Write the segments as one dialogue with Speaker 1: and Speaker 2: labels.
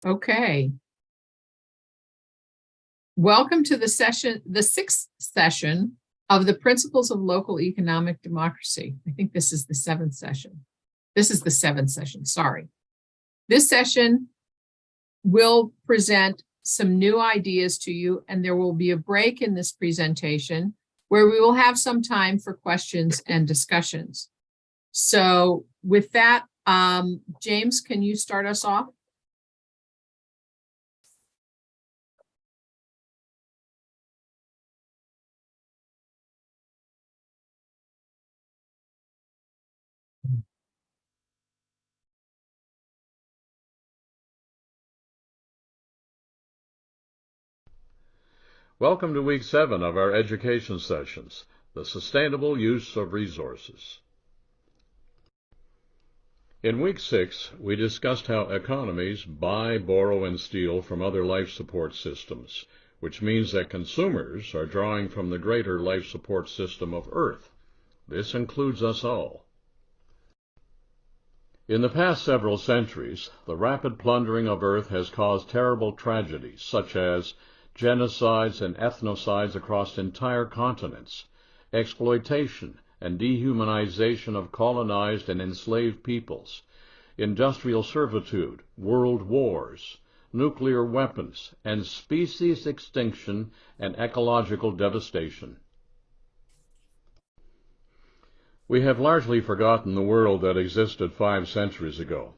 Speaker 1: Okay. Welcome to the sixth session of the Principles of Local Economic Democracy. I think this is the seventh session. This is the seventh session, sorry. This session will present some new ideas to you, and there will be a break in this presentation where we will have some time for questions and discussions. So with that, James, can you start us off?
Speaker 2: Welcome to week 7 of our education sessions, the sustainable use of resources. In week 6, we discussed how economies buy, borrow, and steal from other life support systems, which means that consumers are drawing from the greater life support system of Earth. This includes us all. In the past several centuries, the rapid plundering of Earth has caused terrible tragedies, such as genocides and ethnocides across entire continents, exploitation and dehumanization of colonized and enslaved peoples, industrial servitude, world wars, nuclear weapons, and species extinction and ecological devastation. We have largely forgotten the world that existed 5 centuries ago.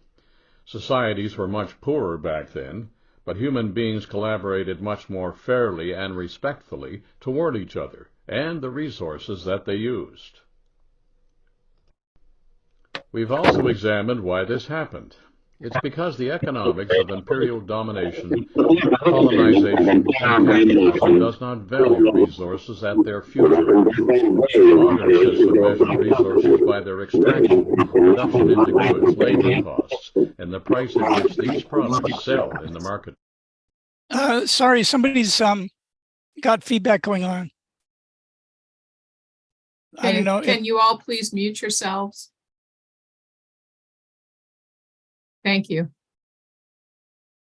Speaker 2: Societies were much poorer back then, but human beings collaborated much more fairly and respectfully toward each other and the resources that they used. We've also examined why this happened. It's because the economics of imperial domination, colonization, and capitalism does not value resources at their future. The modern system measures resources by their extraction, production into goods, labor costs, and the price at which these products sell in the market.
Speaker 3: Sorry, somebody's got feedback going on. I don't know.
Speaker 1: Can you all please mute yourselves? Thank you.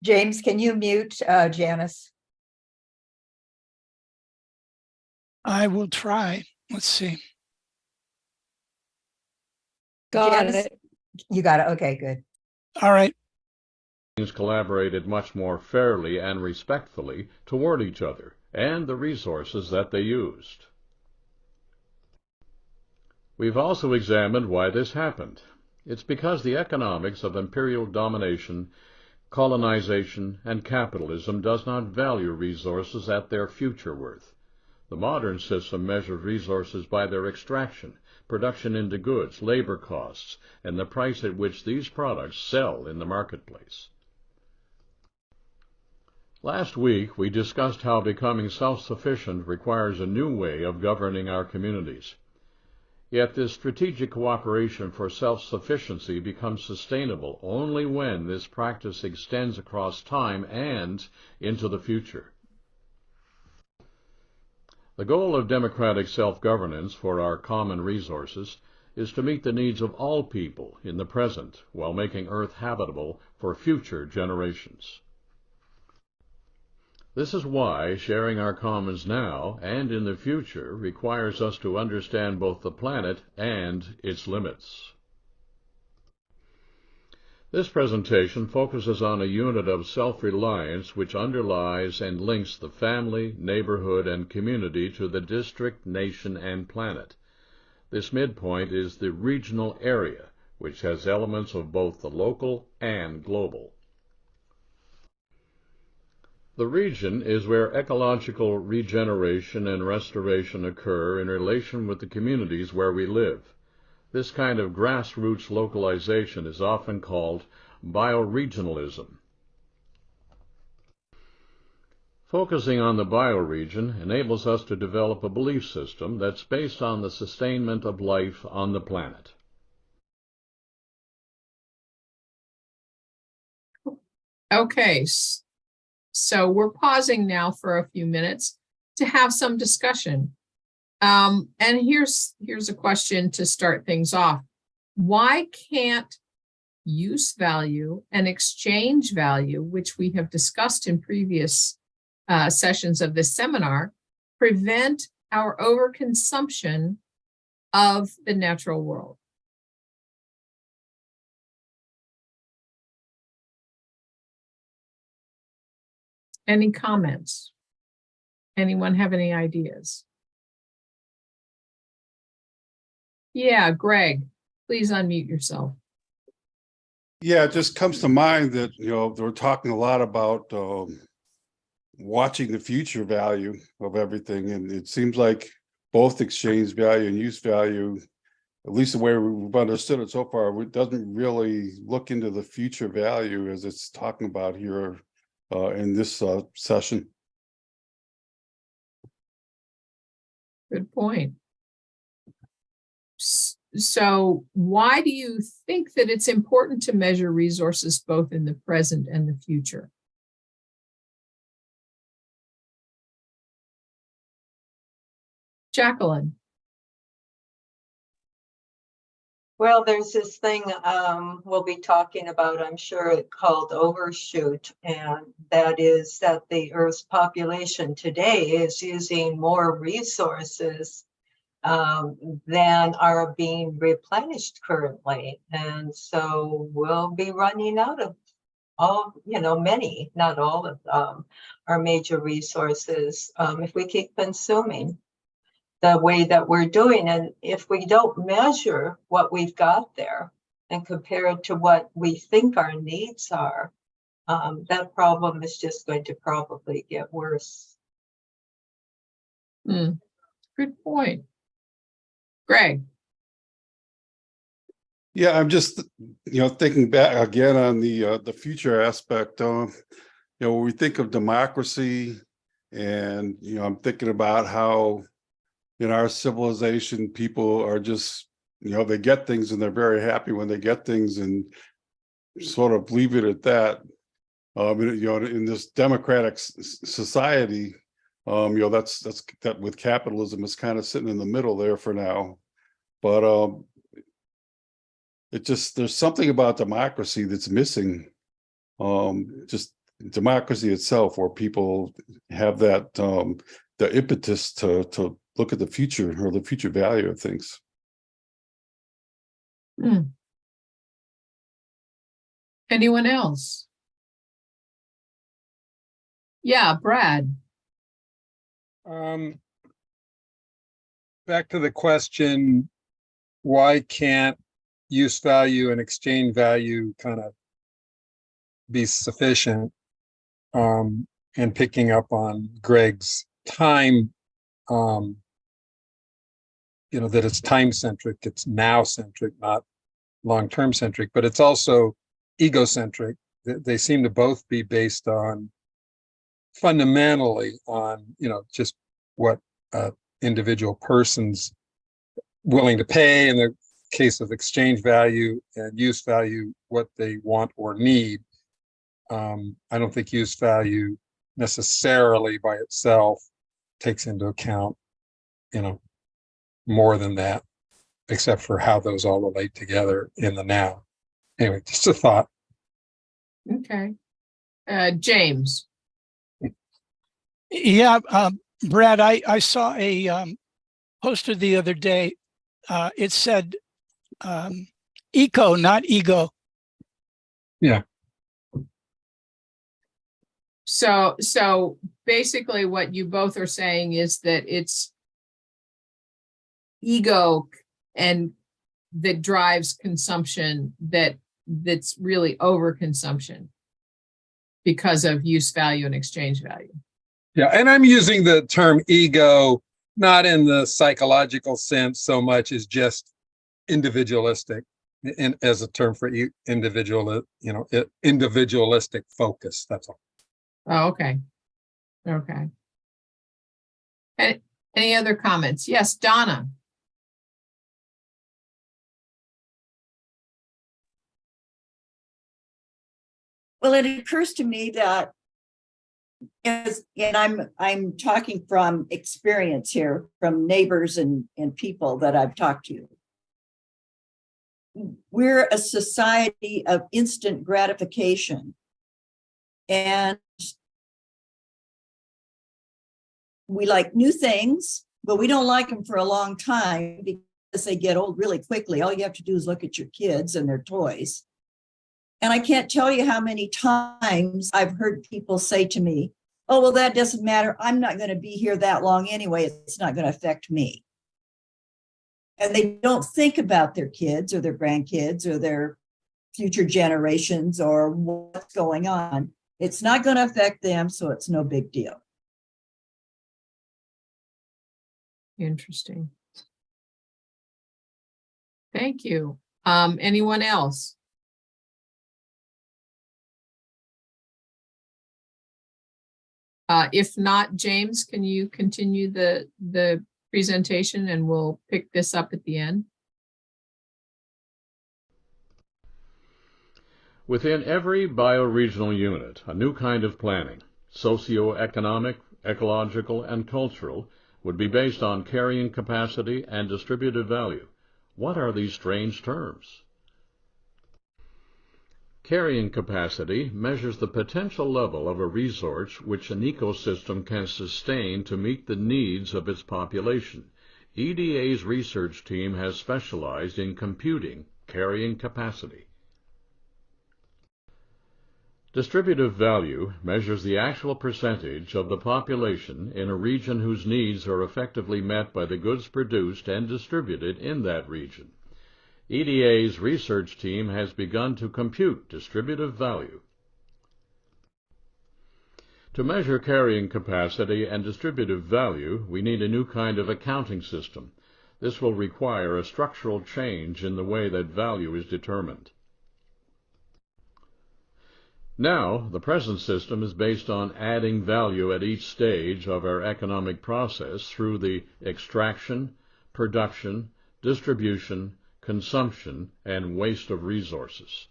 Speaker 4: James, can you mute Janice?
Speaker 3: I will try. Let's see.
Speaker 4: Got it. You got it. Okay, good.
Speaker 3: All right.
Speaker 2: Collaborated much more fairly and respectfully toward each other and the resources that they used. We've also examined why this happened. It's because the economics of imperial domination, colonization, and capitalism does not value resources at their future worth. The modern system measures resources by their extraction, production into goods, labor costs, and the price at which these products sell in the marketplace. Last week, we discussed how becoming self-sufficient requires a new way of governing our communities. Yet this strategic cooperation for self-sufficiency becomes sustainable only when this practice extends across time and into the future. The goal of democratic self-governance for our common resources is to meet the needs of all people in the present while making Earth habitable for future generations. This is why sharing our commons now and in the future requires us to understand both the planet and its limits. This presentation focuses on a unit of self-reliance which underlies and links the family, neighborhood, and community to the district, nation, and planet. This midpoint is the regional area, which has elements of both the local and global. The region is where ecological regeneration and restoration occur in relation with the communities where we live. This kind of grassroots localization is often called bioregionalism. Focusing on the bioregion enables us to develop a belief system that's based on the sustainment of life on the planet.
Speaker 1: Okay. So we're pausing now for a few minutes to have some discussion. And here's a question to start things off. Why can't use value and exchange value, which we have discussed in previous sessions of this seminar, prevent our overconsumption of the natural world? Any comments? Anyone have any ideas? Yeah, Greg, please unmute yourself.
Speaker 5: Yeah, it just comes to mind that, we're talking a lot about watching the future value of everything. And it seems like both exchange value and use value, at least the way we've understood it so far, it doesn't really look into the future value as it's talking about here in this session.
Speaker 1: Good point. So why do you think that it's important to measure resources both in the present and the future? Jacqueline.
Speaker 6: Well, there's this thing we'll be talking about, I'm sure, called overshoot, and that is that the Earth's population today is using more resources than are being replenished currently. And so we'll be running out of many, not all of our major resources if we keep consuming the way that we're doing. And if we don't measure what we've got there and compare it to what we think our needs are, that problem is just going to probably get worse.
Speaker 1: Good point. Greg.
Speaker 5: Yeah, I'm just, thinking back again on the future aspect. When we think of democracy, and I'm thinking about how in our civilization people are just, they get things and they're very happy when they get things and sort of leave it at that. In this democratic society, that with capitalism is kind of sitting in the middle there for now. But there's something about democracy that's missing. Just democracy itself, where people have that the impetus to look at the future or the future value of things.
Speaker 1: Anyone else? Yeah, Brad.
Speaker 7: Back to the question, why can't use value and exchange value kind of be sufficient? And picking up on Greg's time, that it's time centric, it's now centric, not long-term centric, but it's also egocentric. They seem to both be based on fundamentally on, just what individual person's willing to pay in the case of exchange value, and use value, what they want or need. I don't think use value necessarily by itself takes into account, more than that, except for how those all relate together in the now. Anyway, just a thought.
Speaker 1: Okay. James.
Speaker 3: Yeah, Brad, I saw a poster the other day. It said eco, not ego.
Speaker 7: Yeah.
Speaker 1: So basically what you both are saying is that it's ego and that drives consumption, that's really overconsumption because of use value and exchange value.
Speaker 7: Yeah, and I'm using the term ego not in the psychological sense so much as just individualistic, and as a term for individualistic focus. That's all.
Speaker 1: Oh, okay. Okay. Any other comments? Yes, Donna.
Speaker 8: Well, it occurs to me that, and I'm talking from experience here, from neighbors and people that I've talked to. we're a society of instant gratification. And we like new things, but we don't like them for a long time because they get old really quickly. All you have to do is look at your kids and their toys. And I can't tell you how many times I've heard people say to me, oh, well, that doesn't matter. I'm not going to be here that long anyway. It's not going to affect me. And they don't think about their kids or their grandkids or their future generations or what's going on. It's not going to affect them, so it's no big deal.
Speaker 1: Interesting. Thank you. Anyone else? If not, James, can you continue the presentation and we'll pick this up at the end?
Speaker 2: Within every bioregional unit, a new kind of planning, socioeconomic, ecological, and cultural, would be based on carrying capacity and distributive value. What are these strange terms? Carrying capacity measures the potential level of a resource which an ecosystem can sustain to meet the needs of its population. EDA's research team has specialized in computing carrying capacity. Distributive value measures the actual percentage of the population in a region whose needs are effectively met by the goods produced and distributed in that region. EDA's research team has begun to compute distributive value. To measure carrying capacity and distributive value, we need a new kind of accounting system. This will require a structural change in the way that value is determined. Now, the present system is based on adding value at each stage of our economic process through the extraction, production, distribution, consumption, and waste of resources.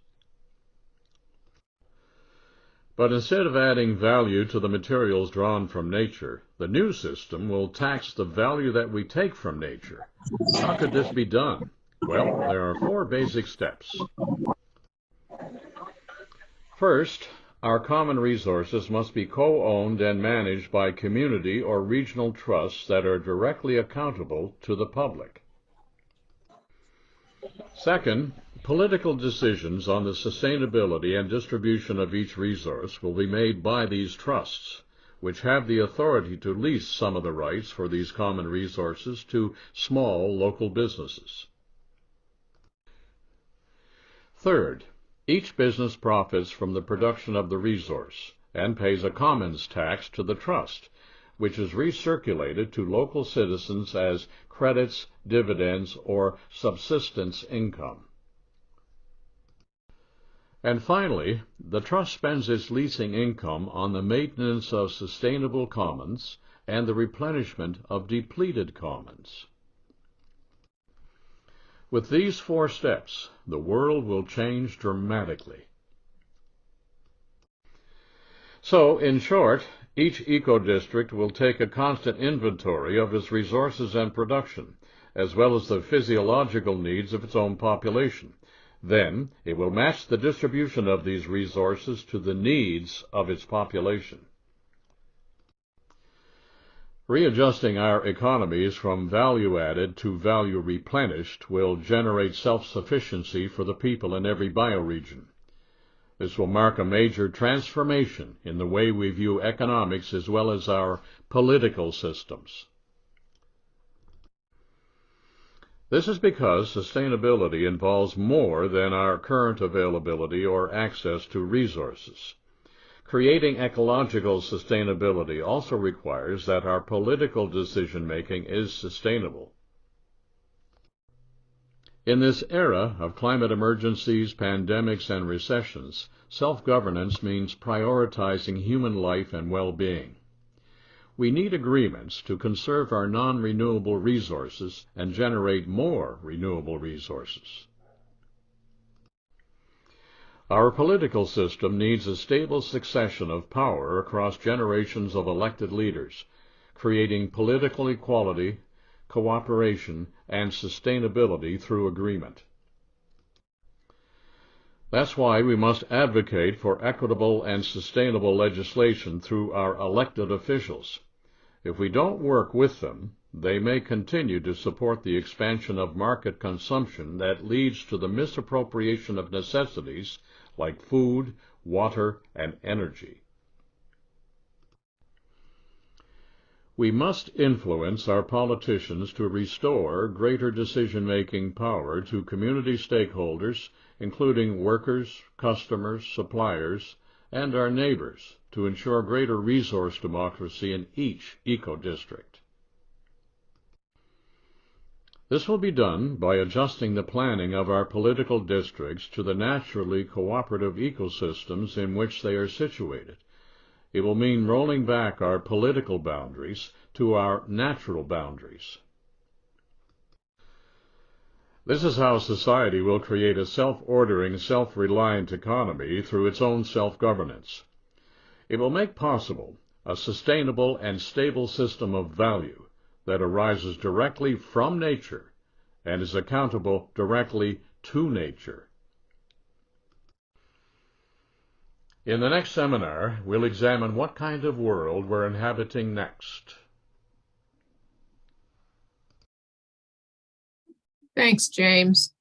Speaker 2: But instead of adding value to the materials drawn from nature, the new system will tax the value that we take from nature. How could this be done? Well, there are 4 basic steps. First, our common resources must be co-owned and managed by community or regional trusts that are directly accountable to the public. Second, political decisions on the sustainability and distribution of each resource will be made by these trusts, which have the authority to lease some of the rights for these common resources to small local businesses. Third, each business profits from the production of the resource and pays a commons tax to the trust, which is recirculated to local citizens as credits, dividends, or subsistence income. And finally, the trust spends its leasing income on the maintenance of sustainable commons and the replenishment of depleted commons. With these 4 steps, the world will change dramatically. So, in short, each eco-district will take a constant inventory of its resources and production, as well as the physiological needs of its own population. Then, it will match the distribution of these resources to the needs of its population. Readjusting our economies from value added to value replenished will generate self-sufficiency for the people in every bioregion. This will mark a major transformation in the way we view economics as well as our political systems. This is because sustainability involves more than our current availability or access to resources. Creating ecological sustainability also requires that our political decision-making is sustainable. In this era of climate emergencies, pandemics, and recessions, self-governance means prioritizing human life and well-being. We need agreements to conserve our non-renewable resources and generate more renewable resources. Our political system needs a stable succession of power across generations of elected leaders, creating political equality, cooperation, and sustainability through agreement. That's why we must advocate for equitable and sustainable legislation through our elected officials. If we don't work with them, they may continue to support the expansion of market consumption that leads to the misappropriation of necessities like food, water, and energy. We must influence our politicians to restore greater decision-making power to community stakeholders, including workers, customers, suppliers, and our neighbors, to ensure greater resource democracy in each eco-district. This will be done by adjusting the planning of our political districts to the naturally cooperative ecosystems in which they are situated. It will mean rolling back our political boundaries to our natural boundaries. This is how society will create a self-ordering, self-reliant economy through its own self-governance. It will make possible a sustainable and stable system of value that arises directly from nature and is accountable directly to nature. In the next seminar, we'll examine what kind of world we're inhabiting next.
Speaker 1: Thanks, James.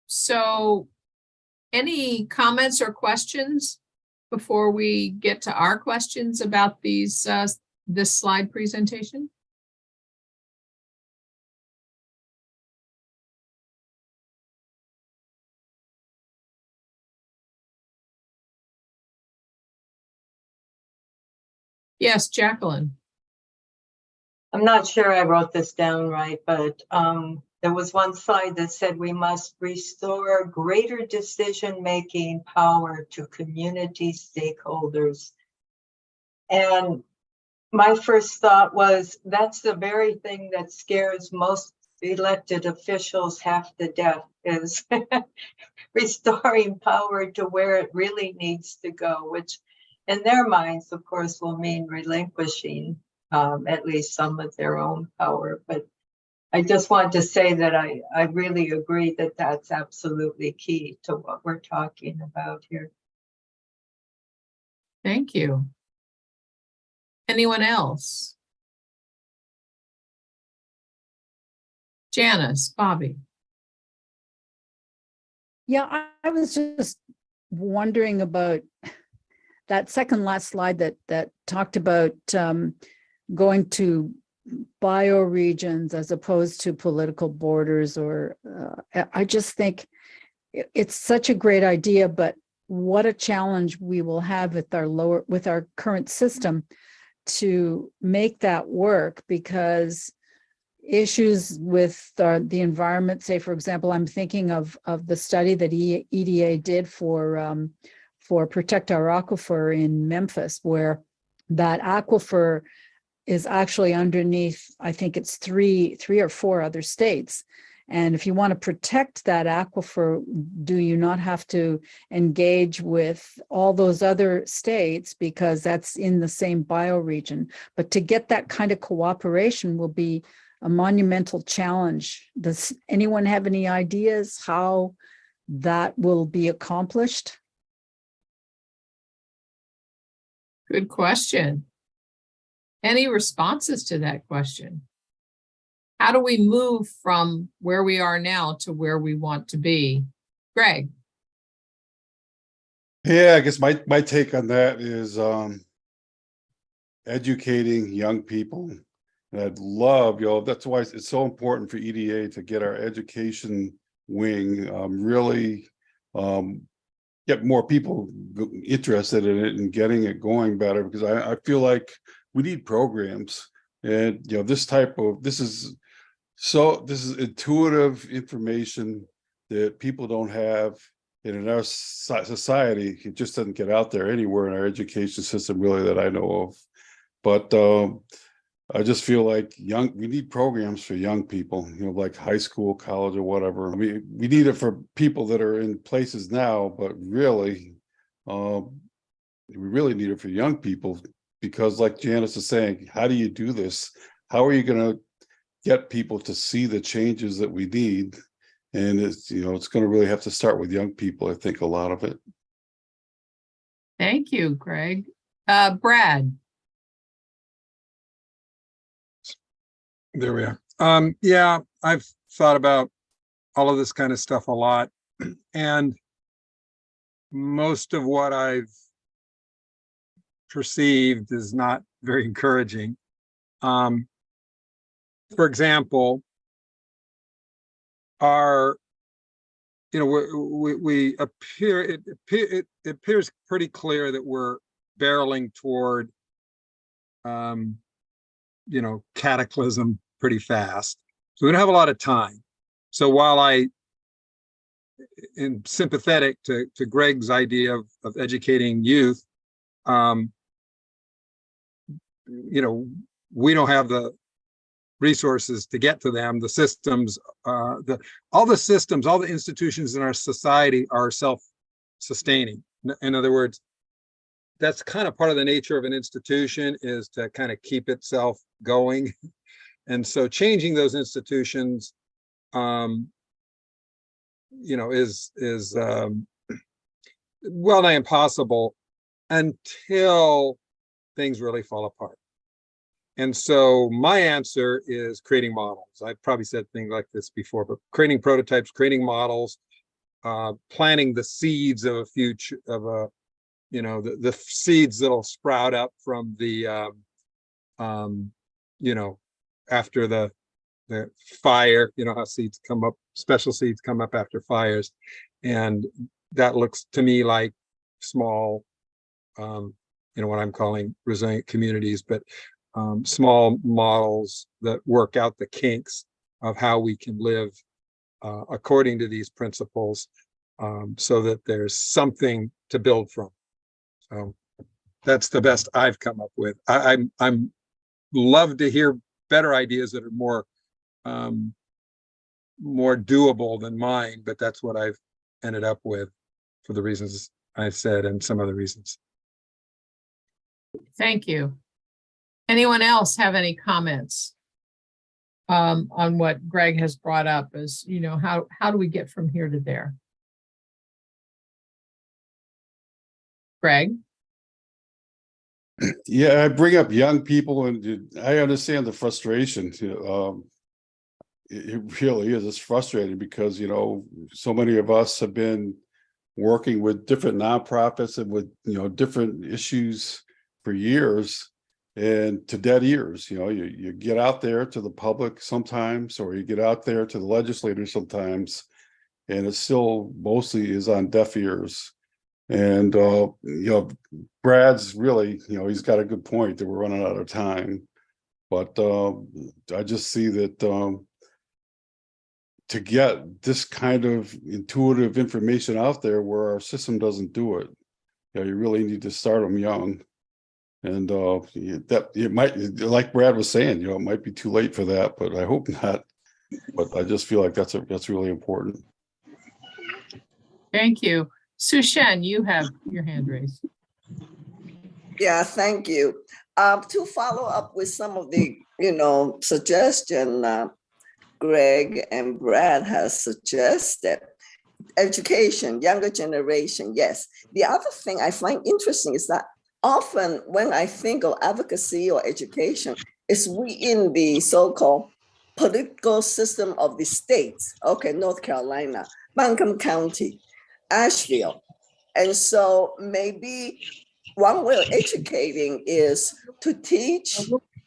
Speaker 1: So any comments or questions before we get to our questions about these this slide presentation? Yes, Jacqueline.
Speaker 6: I'm not sure I wrote this down right, but there was one slide that said we must restore greater decision-making power to community stakeholders. And my first thought was, that's the very thing that scares most elected officials half to death, is restoring power to where it really needs to go, which in their minds, of course, will mean relinquishing at least some of their own power. But I just want to say that I really agree that that's absolutely key to what we're talking about here.
Speaker 1: Thank you. Anyone else? Janice, Bobby.
Speaker 9: Yeah, I was just wondering about that second last slide that talked about going to bioregions as opposed to political borders, or I just think it's such a great idea, but what a challenge we will have with our current system to make that work, because issues with the environment, say, for example, I'm thinking of the study that EDA did for Protect Our Aquifer in Memphis, where that aquifer is actually underneath, I think it's three or four other states. And if you want to protect that aquifer, do you not have to engage with all those other states, because that's in the same bioregion? But to get that kind of cooperation will be a monumental challenge. Does anyone have any ideas how that will be accomplished?
Speaker 1: Good question. Any responses to that question? How do we move from where we are now to where we want to be? Greg.
Speaker 5: Yeah, I guess my take on that is educating young people. And I'd love, that's why it's so important for EDA to get our education wing really get more people interested in it and getting it going better, because I feel like we need programs. And this is intuitive information that people don't have, and in our society it just doesn't get out there anywhere in our education system really that I know of. But I just feel like we need programs for young people, like high school, college, or whatever. I mean, we need it for people that are in places now, but really, we really need it for young people, because like Janice is saying, how do you do this? How are you going to get people to see the changes that we need? And it's, it's going to really have to start with young people, I think, a lot of it.
Speaker 1: Thank you, Greg. Brad.
Speaker 7: There we are. Yeah, I've thought about all of this kind of stuff a lot. And most of what I've perceived is not very encouraging. For example, we appear, it appears pretty clear that we're barreling toward, cataclysm pretty fast. So we don't have a lot of time. So while I am sympathetic to Greg's idea of educating youth, we don't have the resources to get to them. The systems, all the institutions in our society are self-sustaining. In other words, that's kind of part of the nature of an institution, is to kind of keep itself going. And so changing those institutions, is well nigh impossible until things really fall apart. And so my answer is creating models. I've probably said things like this before, but creating prototypes, creating models, planting the seeds of a future, of the seeds that'll sprout up from the, after the fire, how seeds come up, special seeds come up after fires. And that looks to me like small, what I'm calling resilient communities, but small models that work out the kinks of how we can live according to these principles, so that there's something to build from. So that's the best I've come up with. I'm love to hear better ideas that are more doable than mine, but that's what I've ended up with for the reasons I've said and some other reasons.
Speaker 1: Thank you. Anyone else have any comments on what Greg has brought up as, how do we get from here to there? Greg?
Speaker 5: Yeah, I bring up young people, and I understand the frustration. It really is. It's frustrating because, so many of us have been working with different nonprofits and with, different issues for years, and to dead ears. You get out there to the public sometimes, or you get out there to the legislators sometimes, and it still mostly is on deaf ears. And Brad's really, he's got a good point that we're running out of time. But I just see that to get this kind of intuitive information out there where our system doesn't do it, you really need to start them young. And that it might, like Brad was saying, it might be too late for that, but I hope not. But I just feel like that's really important.
Speaker 1: Thank you. Sushen, you have your hand raised.
Speaker 10: Yeah, thank you. To follow up with some of the, suggestion Greg and Brad has suggested, education, younger generation, yes. The other thing I find interesting is that often when I think of advocacy or education, it's within the so-called political system of the states. Okay, North Carolina, Buncombe County, Asheville. And so maybe one way of educating is to teach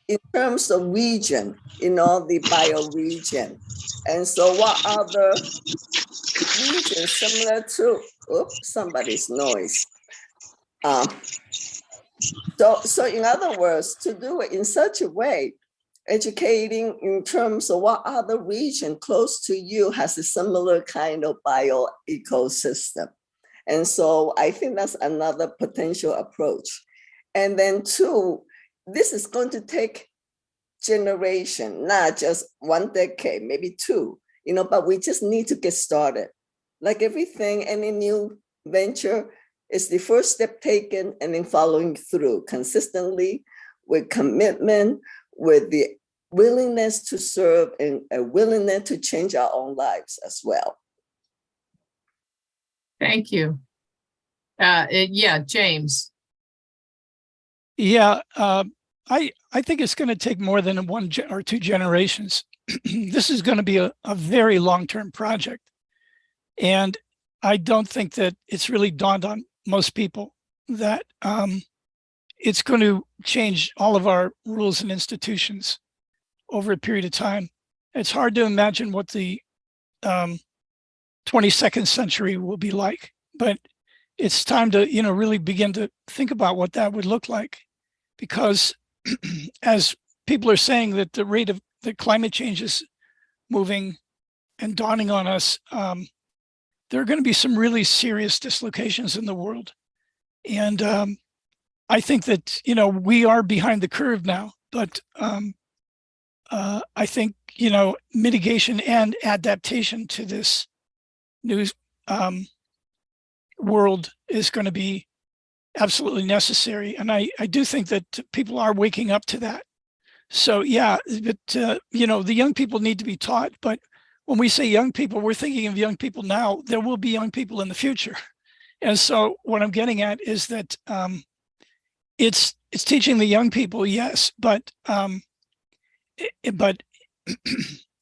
Speaker 10: in terms of region, the bioregion. And so what other regions similar to, somebody's noise. So in other words, to do it in such a way, educating in terms of what other region close to you has a similar kind of bio ecosystem. And so I think that's another potential approach. And then two, this is going to take generation, not just one decade, maybe two, but we just need to get started. Like everything, any new venture is the first step taken and then following through consistently with commitment, with the willingness to serve and a willingness to change our own lives as well.
Speaker 1: Thank you. Yeah, James.
Speaker 3: Yeah, I think it's going to take more than one or two generations. This is going to be a very long-term project. And I don't think that it's really dawned on most people that it's going to change all of our rules and institutions over a period of time. It's hard to imagine what the 22nd century will be like, but it's time to, really begin to think about what that would look like. Because as people are saying that the rate of the climate change is moving and dawning on us, there are going to be some really serious dislocations in the world. And I think that, we are behind the curve now, but I think, mitigation and adaptation to this new world is going to be absolutely necessary. And I do think that people are waking up to that. So yeah, but the young people need to be taught. But when we say young people, we're thinking of young people now. There will be young people in the future. And so what I'm getting at is that it's teaching the young people, yes, but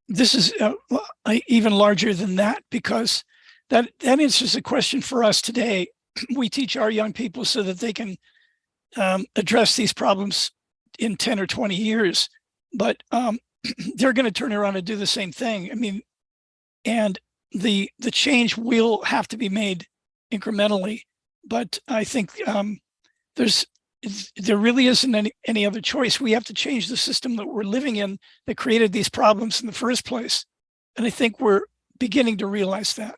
Speaker 3: this is even larger than that, because that answers a question for us today. We teach our young people so that they can address these problems in 10 or 20 years, but they're going to turn around and do the same thing. I mean, and the change will have to be made incrementally, but I think there really isn't any other choice. We have to change the system that we're living in that created these problems in the first place. And I think we're beginning to realize that.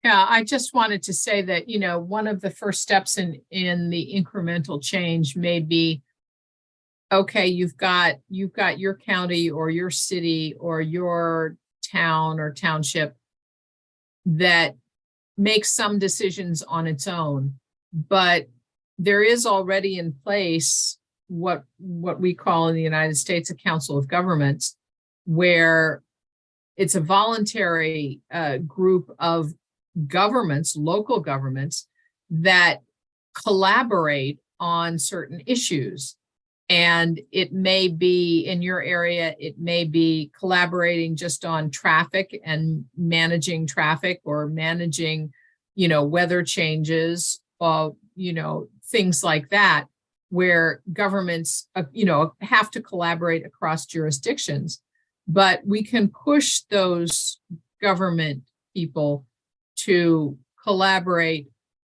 Speaker 1: Yeah, I just wanted to say that, one of the first steps in the incremental change may be, okay, you've got your county or your city or your town or township that makes some decisions on its own, but there is already in place what we call in the United States a Council of Governments, where it's a voluntary group of governments, local governments, that collaborate on certain issues. And it may be in your area, it may be collaborating just on traffic and managing traffic, or managing, weather changes, things like that, where governments, have to collaborate across jurisdictions. But we can push those government people to collaborate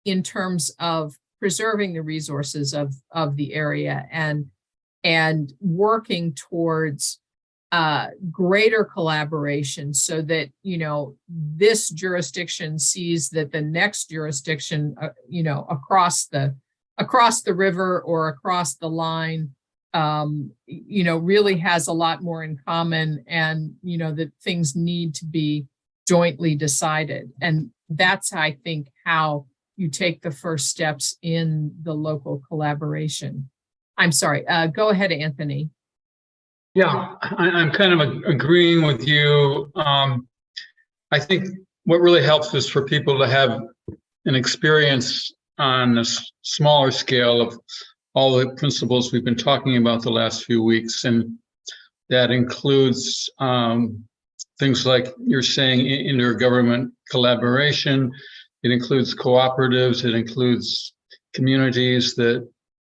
Speaker 1: in terms of preserving the resources of the area and working towards greater collaboration, so that this jurisdiction sees that the next jurisdiction across the river or across the line really has a lot more in common, and that things need to be jointly decided. And that's, I think, how you take the first steps in the local collaboration. I'm sorry, go ahead, Anthony.
Speaker 11: Yeah, I'm kind of agreeing with you. I think what really helps is for people to have an experience on a smaller scale of all the principles we've been talking about the last few weeks. And that includes things like you're saying, intergovernment collaboration. It includes cooperatives. It includes communities that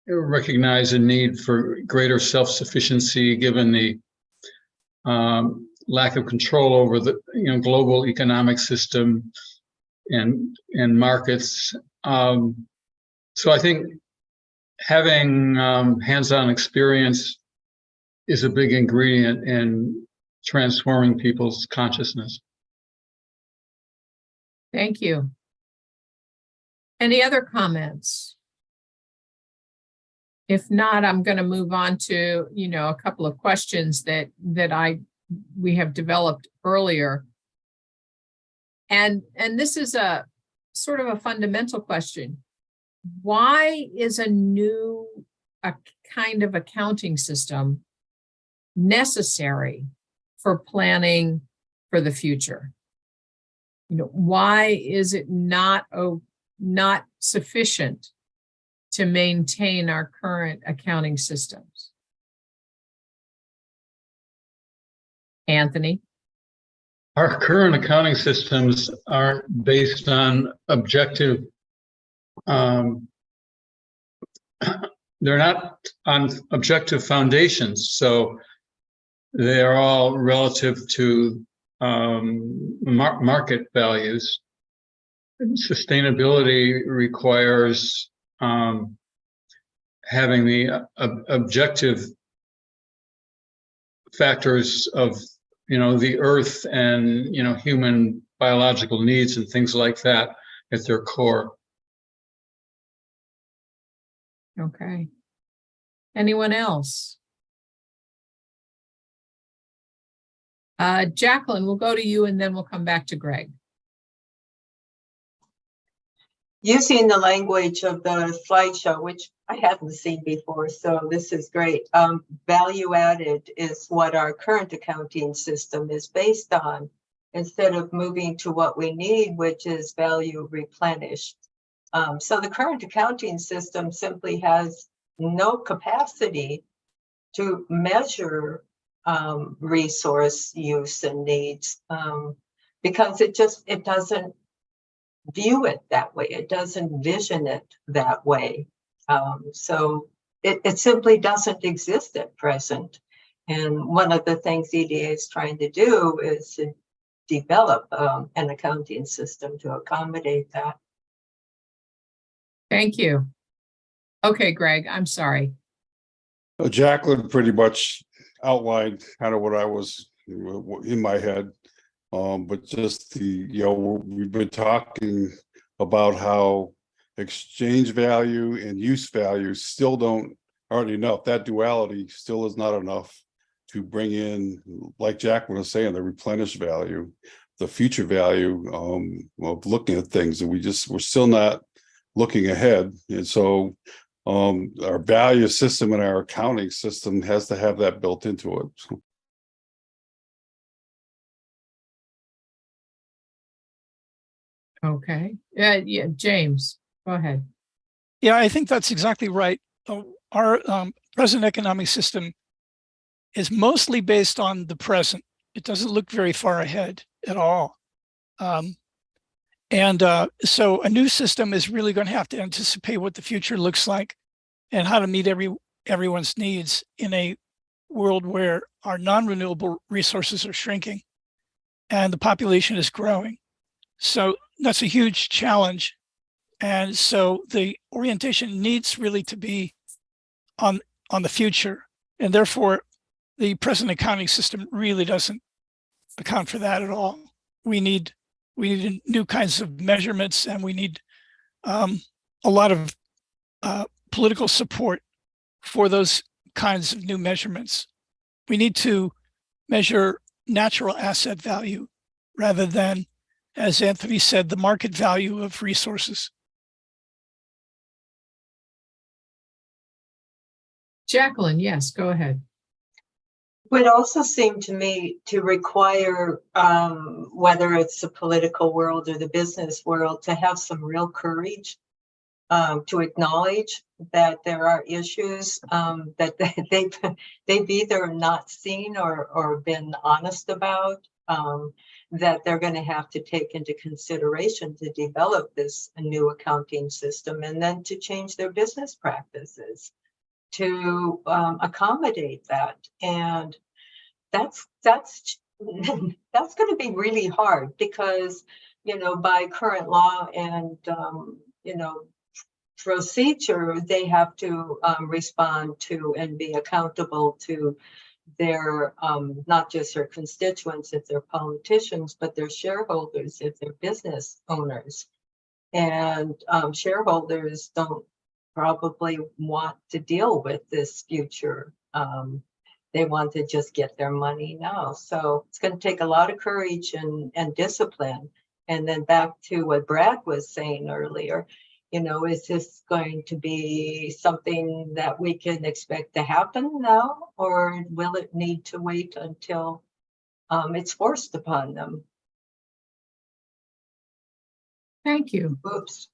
Speaker 11: recognize a need for greater self-sufficiency given the lack of control over the global economic system and markets. So I think having hands-on experience is a big ingredient in transforming people's consciousness.
Speaker 1: Thank you. Any other comments? If not, I'm going to move on to, a couple of questions that we have developed earlier. And this is a sort of a fundamental question. Why is a new a kind of accounting system necessary for planning for the future? Why is it not sufficient to maintain our current accounting systems? Anthony?
Speaker 11: Our current accounting systems aren't based on objective, they're not on objective foundations. So they're all relative to market values. Sustainability requires having the objective factors of the earth and human biological needs and things like that at their core.
Speaker 1: Okay. Anyone else? Jacqueline, we'll go to you and then we'll come back to Greg.
Speaker 6: Using the language of the slideshow, which I hadn't seen before, so this is great. Value added is what our current accounting system is based on, instead of moving to what we need, which is value replenished. So the current accounting system simply has no capacity to measure resource use and needs, because it doesn't view it that way. It doesn't vision it that way. So it simply doesn't exist at present. And one of the things EDA is trying to do is to develop an accounting system to accommodate that.
Speaker 1: Thank you. Okay, Greg, I'm sorry.
Speaker 5: Jacqueline pretty much outlined kind of what I was in my head. But just we've been talking about how exchange value and use value still aren't enough. That duality still is not enough to bring in, like Jacqueline was saying, the replenished value, the future value of looking at things, and we're still not looking ahead. And so our value system and our accounting system has to have that built into it.
Speaker 1: Okay. Yeah, James, go ahead.
Speaker 3: Yeah, I think that's exactly right. Our present economic system is mostly based on the present. It doesn't look very far ahead at all. So a new system is really going to have to anticipate what the future looks like and how to meet everyone's needs in a world where our non-renewable resources are shrinking and the population is growing. So that's a huge challenge. And so the orientation needs really to be on the future. And therefore, the present accounting system really doesn't account for that at all. We need new kinds of measurements, and we need a lot of political support for those kinds of new measurements. We need to measure natural asset value rather than, as Anthony said, the market value of resources.
Speaker 1: Jacqueline, yes, go ahead.
Speaker 6: Would also seem to me to require, whether it's the political world or the business world, to have some real courage to acknowledge that there are issues that they've either not seen or been honest about, that they're going to have to take into consideration to develop this new accounting system, and then to change their business practices to accommodate that. And that's going to be really hard, because by current law and procedure, they have to respond to and be accountable to their not just their constituents if they're politicians, but their shareholders if they're business owners. And shareholders don't probably want to deal with this future. They want to just get their money now. So it's going to take a lot of courage and discipline. And then back to what Brad was saying earlier, You know, is this going to be something that we can expect to happen now, or will it need to wait until it's forced upon them?
Speaker 1: Thank you.
Speaker 6: Oops.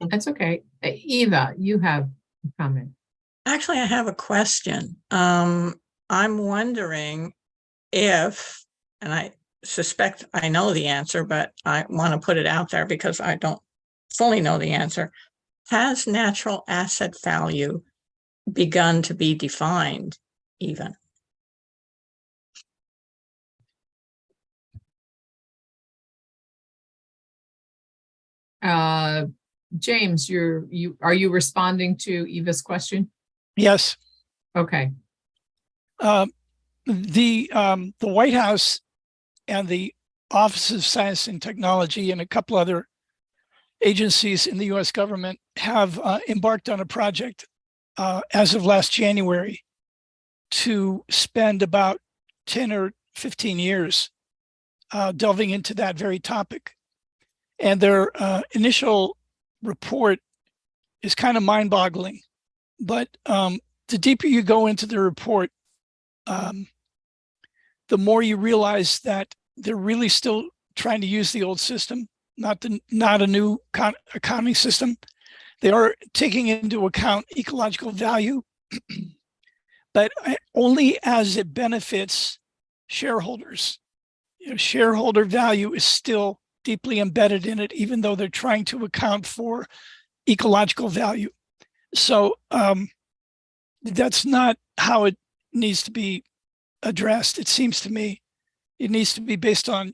Speaker 1: That's okay. Eva, you have a comment.
Speaker 12: Actually, I have a question. I'm wondering if, and I suspect I know the answer, but I want to put it out there because I don't fully know the answer. Has natural asset value begun to be defined even?
Speaker 1: James, are you responding to Eva's question?
Speaker 3: Yes.
Speaker 1: Okay.
Speaker 3: The White House and the Office of Science and Technology and a couple other agencies in the US government have embarked on a project as of last January to spend about 10 or 15 years delving into that very topic. And their initial report is kind of mind-boggling, but the deeper you go into the report, the more you realize that they're really still trying to use the old system, not a new accounting system. They are taking into account ecological value, but only as it benefits shareholders. You know, shareholder value is still deeply embedded in it, even though they're trying to account for ecological value. So that's not how it needs to be addressed. It seems to me it needs to be based on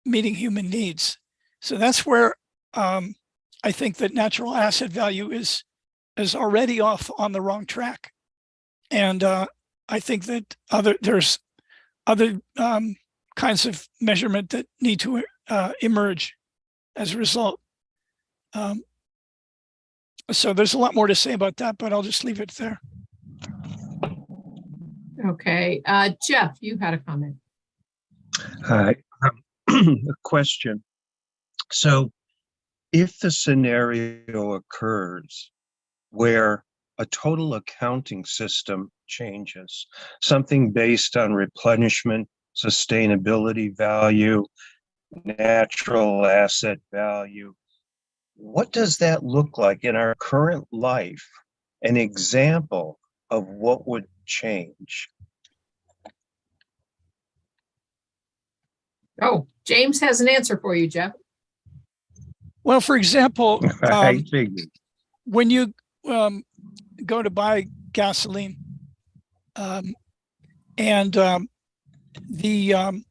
Speaker 3: meeting human needs. So that's where I think that natural asset value is already off on the wrong track. And I think that there's other kinds of measurement that need to emerge as a result. So there's a lot more to say about that, but I'll just leave it there.
Speaker 1: Okay. Jeff, you had a comment.
Speaker 13: Hi. A question. So if the scenario occurs where a total accounting system changes, something based on replenishment, sustainability value, natural asset value, what does that look like in our current life? An example of what would change?
Speaker 1: Oh, James has an answer for you, Jeff.
Speaker 3: Well, for example,
Speaker 13: I figured.
Speaker 3: when you go to buy gasoline, and the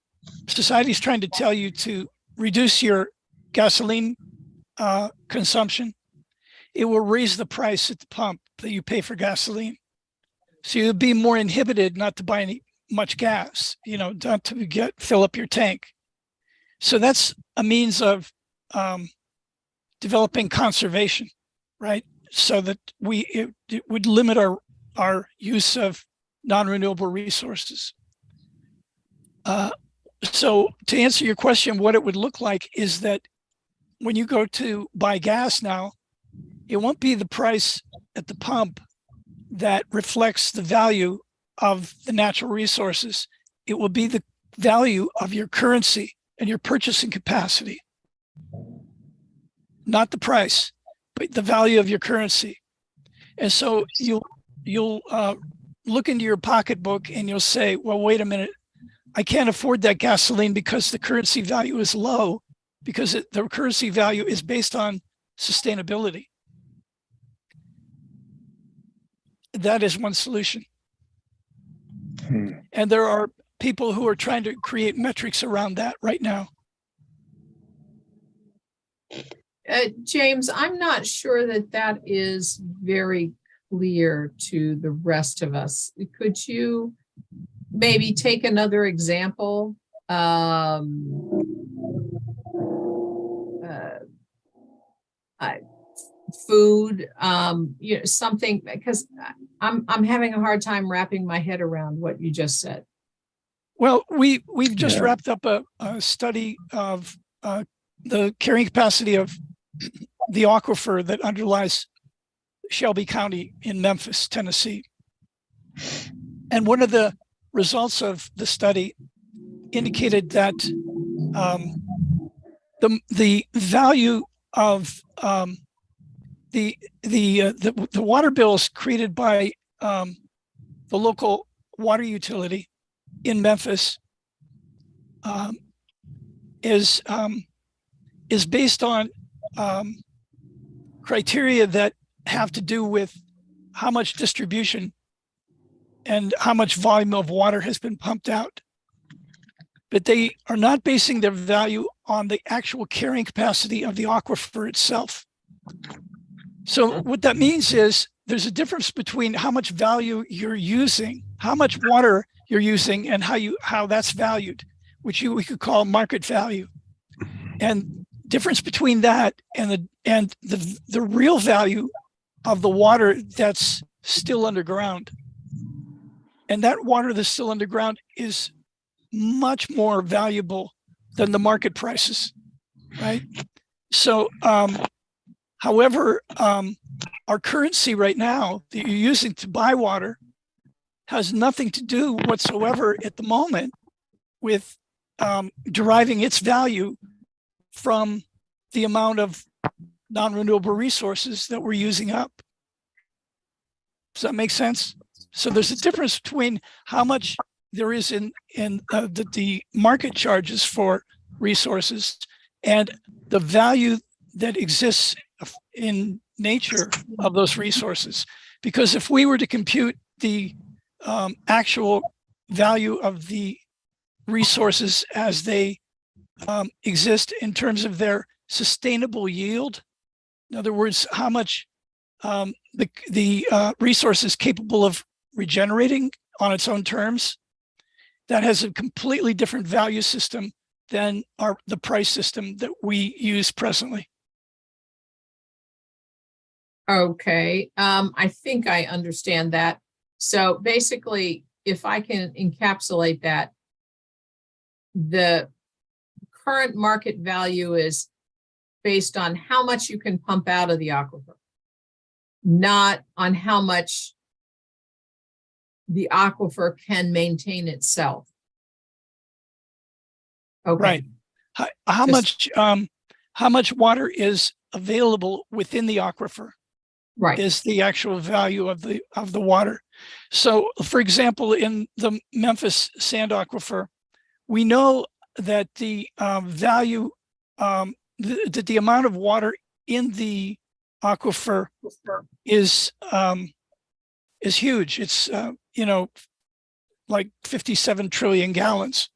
Speaker 3: society is trying to tell you to reduce your gasoline consumption, it will raise the price at the pump that you pay for gasoline. So you'll be more inhibited not to buy much gas, you know, not to fill up your tank. So that's a means of developing conservation, right? So that it would limit our use of non-renewable resources. So to answer your question, what it would look like is that when you go to buy gas now, it won't be the price at the pump that reflects the value of the natural resources. It will be the value of your currency and your purchasing capacity. Not the price, but the value of your currency. And so you'll look into your pocketbook and you'll say, well, wait a minute, I can't afford that gasoline because the currency value is low, because the currency value is based on sustainability. That is one solution. And there are people who are trying to create metrics around that right now.
Speaker 1: James, I'm not sure that is very clear to the rest of us. Could you maybe take another example? Food, you know, something, because I'm having a hard time wrapping my head around what you just said.
Speaker 3: Well, we've just wrapped up a study of the carrying capacity of the aquifer that underlies Shelby County in Memphis, Tennessee. And one of the results of the study indicated that the value of the water bills created by the local water utility in Memphis is based on criteria that have to do with how much distribution and how much volume of water has been pumped out. But they are not basing their value on the actual carrying capacity of the aquifer itself. So what that means is there's a difference between how much value you're using, how much water you're using, and how that's valued, which we could call market value. And difference between that and the real value of the water that's still underground. And that water that's still underground is much more valuable than the market prices, right? So, however, our currency right now that you're using to buy water has nothing to do whatsoever at the moment with deriving its value from the amount of non-renewable resources that we're using up. Does that make sense? So there's a difference between how much there is in the market charges for resources and the value that exists in nature of those resources. Because if we were to compute the actual value of the resources as they exist in terms of their sustainable yield, in other words, how much the resource is capable of regenerating on its own terms, that has a completely different value system than the price system that we use presently.
Speaker 1: Okay, I think I understand that. So basically, if I can encapsulate that, the current market value is based on how much you can pump out of the aquifer, not on how much the aquifer can maintain itself. Okay.
Speaker 3: Right. How much water is available within the aquifer?
Speaker 1: Right.
Speaker 3: Is the actual value of the water. So, for example, in the Memphis sand aquifer, we know that the value, that the amount of water in the aquifer is huge. It's like 57 trillion gallons.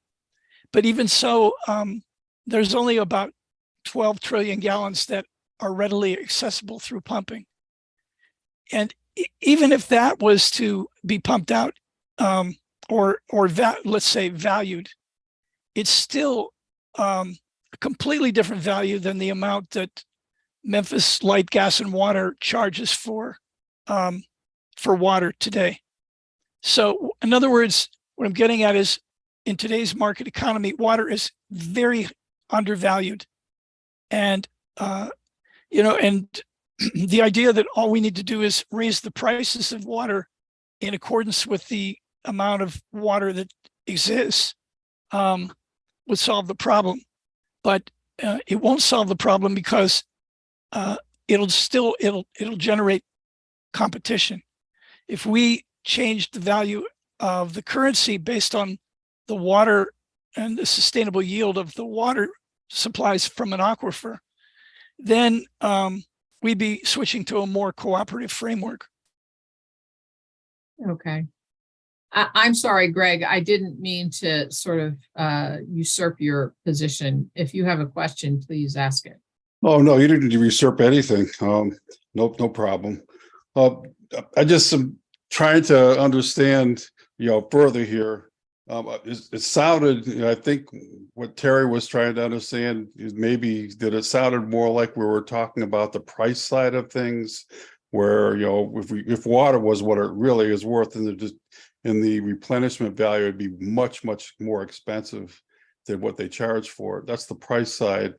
Speaker 3: But even so, there's only about 12 trillion gallons that are readily accessible through pumping. And even if that was to be pumped out, let's say valued, it's still a completely different value than the amount that Memphis Light, Gas, and Water charges for water today. So, in other words, what I'm getting at is, in today's market economy, water is very undervalued, and the idea that all we need to do is raise the prices of water in accordance with the amount of water that exists would solve the problem. But it won't solve the problem because it'll generate competition. If we change the value of the currency based on the water and the sustainable yield of the water supplies from an aquifer, then we'd be switching to a more cooperative framework.
Speaker 1: Okay. I'm sorry, Greg, I didn't mean to sort of usurp your position. If you have a question, please ask it.
Speaker 5: Oh, no, you didn't usurp anything. No problem. I just am trying to understand, further here. It sounded, I think what Terry was trying to understand is maybe that it sounded more like we were talking about the price side of things, where, if water was what it really is worth in the replenishment value, it'd be much, much more expensive than what they charge for it. That's the price side.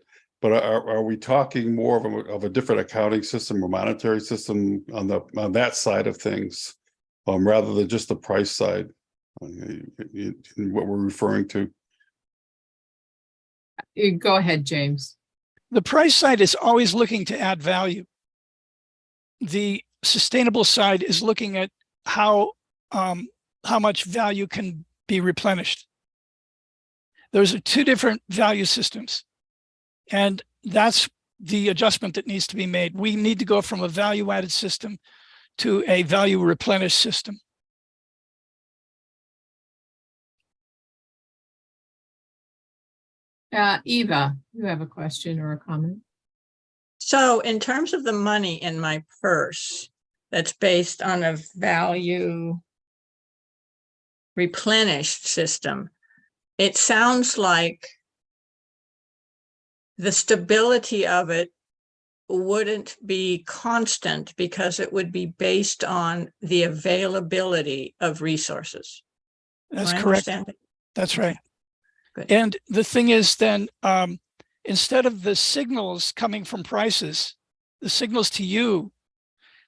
Speaker 5: but are we talking more of a different accounting system or monetary system on that side of things, rather than just the price side, what we're referring to?
Speaker 1: Go ahead, James.
Speaker 3: The price side is always looking to add value. The sustainable side is looking at how much value can be replenished. Those are two different value systems. And that's the adjustment that needs to be made. We need to go from a value-added system to a value replenished system.
Speaker 1: Eva, you have a question or a comment?
Speaker 12: So in terms of the money in my purse that's based on a value replenished system, it sounds like the stability of it wouldn't be constant because it would be based on the availability of resources.
Speaker 3: That's
Speaker 12: Am I
Speaker 3: correct.
Speaker 12: understanding?
Speaker 3: That's right.
Speaker 12: Good.
Speaker 3: And the thing is then, instead of the signals coming from prices, the signals to you,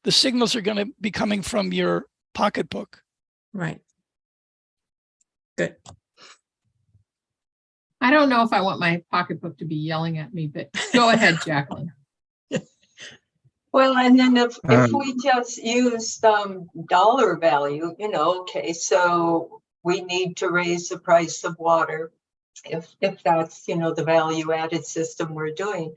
Speaker 3: the signals are going to be coming from your pocketbook.
Speaker 12: Right. Good.
Speaker 1: I don't know if I want my pocketbook to be yelling at me, but go ahead, Jacqueline.
Speaker 6: Well, and then if we just used dollar value, okay, so we need to raise the price of water. If that's, the value added system we're doing,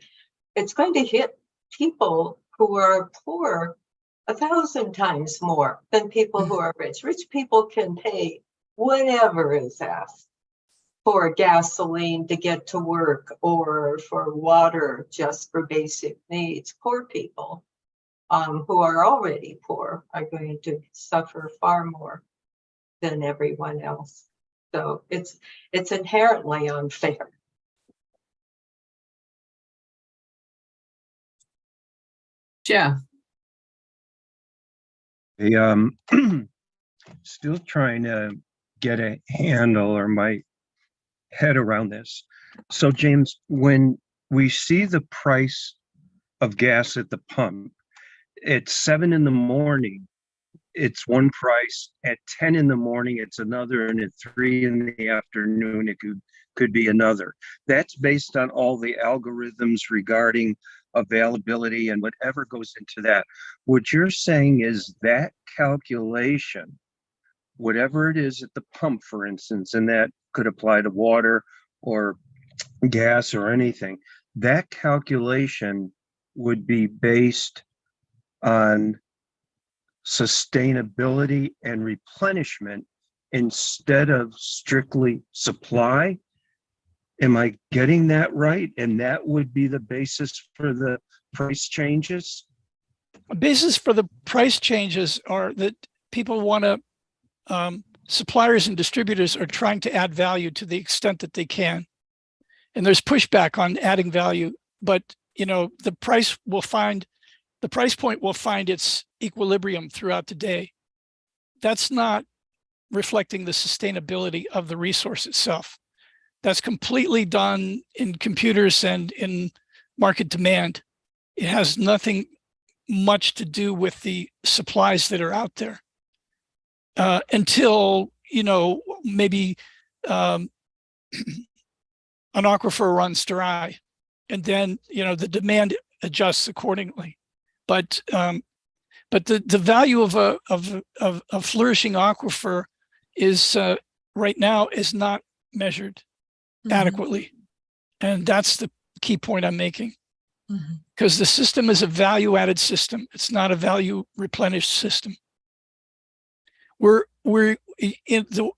Speaker 6: it's going to hit people who are poor 1,000 times more than people who are rich. Rich people can pay whatever is asked for gasoline to get to work or for water just for basic needs. Poor people who are already poor are going to suffer far more than everyone else. So it's inherently unfair.
Speaker 1: Jeff.
Speaker 13: Still trying to get a handle or my head around this. So James, when we see the price of gas at the pump, at 7 a.m, it's one price, at 10 a.m, it's another, and at 3 p.m, it could be another. That's based on all the algorithms regarding availability and whatever goes into that. What you're saying is that calculation, whatever it is at the pump, for instance, and that could apply to water or gas or anything, that calculation would be based on sustainability and replenishment instead of strictly supply. Am I getting that right? And that would be the basis for the price changes?
Speaker 3: A basis for the price changes are that people want to, suppliers and distributors are trying to add value to the extent that they can. And there's pushback on adding value, but the price point will find its equilibrium throughout the day. That's not reflecting the sustainability of the resource itself. That's completely done in computers and in market demand. It has nothing much to do with the supplies that are out there until, maybe an aquifer runs dry, and then, the demand adjusts accordingly. But the value of a flourishing aquifer is right now is not measured adequately, and that's the key point I'm making. Because the system is a value-added system; it's not a value replenished system. A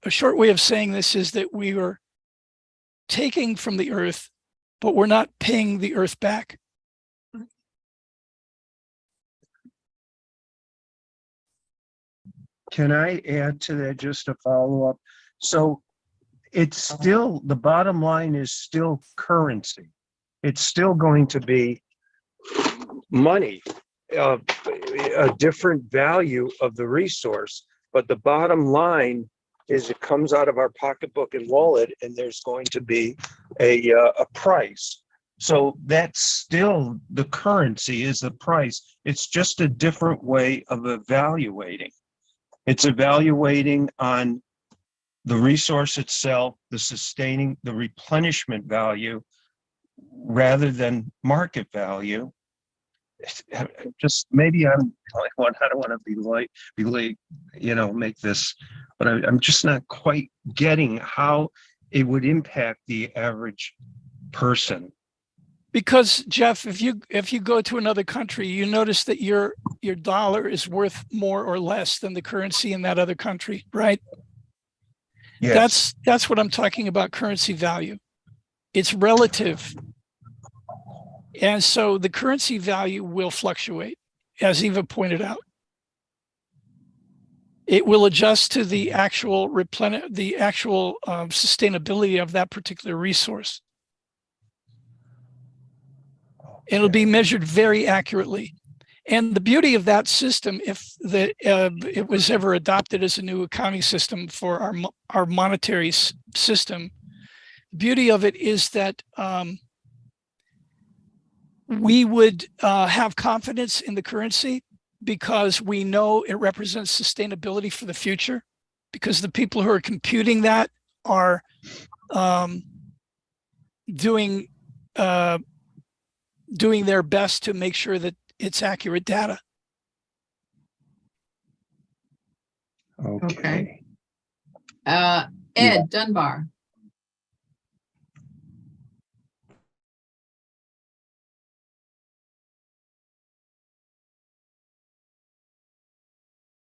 Speaker 3: short way of saying this is that we are taking from the earth, but we're not paying the earth back.
Speaker 13: Can I add to that just a follow-up? So it's still, the bottom line is still currency. It's still going to be money, a different value of the resource. But the bottom line is it comes out of our pocketbook and wallet, and there's going to be a price. So that's still the currency is the price. It's just a different way of evaluating. It's evaluating on the resource itself, the replenishment value, rather than market value. Just maybe I don't want to be late, make this, but I'm just not quite getting how it would impact the average person.
Speaker 3: Because Jeff, if you go to another country, you notice that your dollar is worth more or less than the currency in that other country, right?
Speaker 13: Yes.
Speaker 3: That's what I'm talking about, currency value. It's relative. And so the currency value will fluctuate, as Eva pointed out. It will adjust to the actual sustainability of that particular resource. It'll be measured very accurately. And the beauty of that system, if it was ever adopted as a new accounting system for our monetary system, the beauty of it is that we would have confidence in the currency because we know it represents sustainability for the future, because the people who are computing that are doing their best to make sure that it's accurate data.
Speaker 13: Okay.
Speaker 1: Ed Dunbar.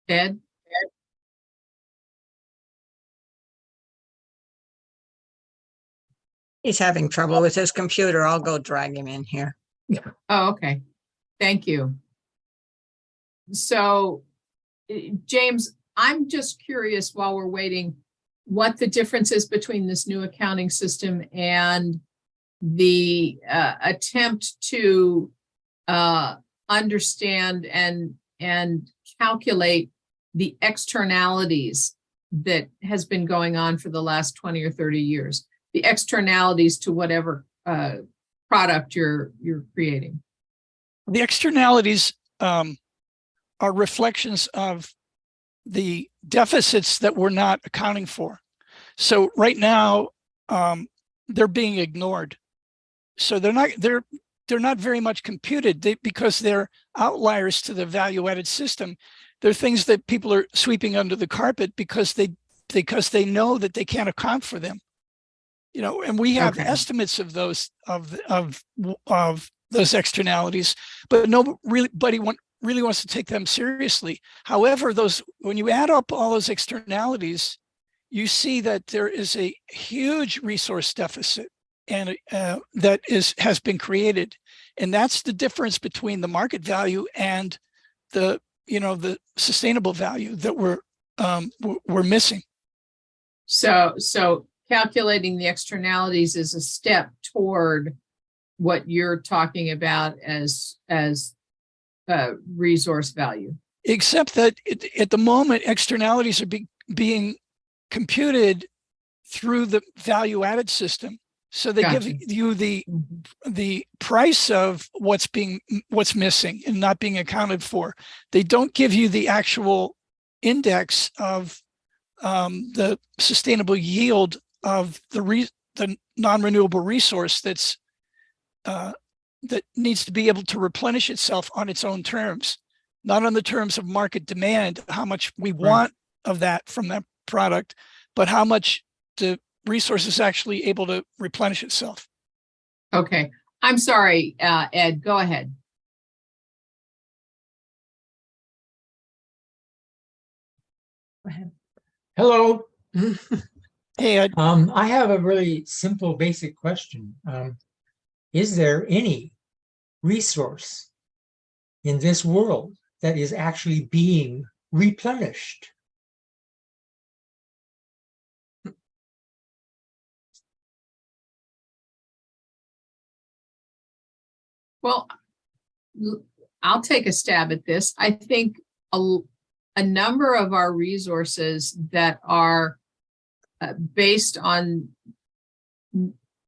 Speaker 1: Ed?
Speaker 12: He's having trouble with his computer. I'll go drag him in here.
Speaker 1: Oh, okay. Thank you. So, James, I'm just curious while we're waiting, what the difference is between this new accounting system and the attempt to understand and calculate the externalities that has been going on for the last 20 or 30 years, the externalities to whatever product you're creating.
Speaker 3: The externalities are reflections of the deficits that we're not accounting for. So right now, they're being ignored. So they're not very much computed because they're outliers to the value-added system. They're things that people are sweeping under the carpet because they know that they can't account for them. And we have estimates of those of those externalities, but nobody really wants to take them seriously. However, when you add up all those externalities, you see that there is a huge resource deficit, and that has been created, and that's the difference between the market value and the sustainable value that we're missing.
Speaker 1: So calculating the externalities is a step toward what you're talking about as resource value.
Speaker 3: Except that at the moment, externalities are being computed through the value-added system. So they give you the price of what's missing and not being accounted for. They don't give you the actual index of the sustainable yield of the non-renewable resource that needs to be able to replenish itself on its own terms, not on the terms of market demand, how much we want of that from that product, but how much the resource is actually able to replenish itself.
Speaker 1: Okay. I'm sorry, Ed, go ahead.
Speaker 14: Hello.
Speaker 3: Hey, Ed.
Speaker 14: I have a really simple, basic question. Is there any resource in this world that is actually being replenished?
Speaker 1: Well, I'll take a stab at this. I think a number of our resources that are based on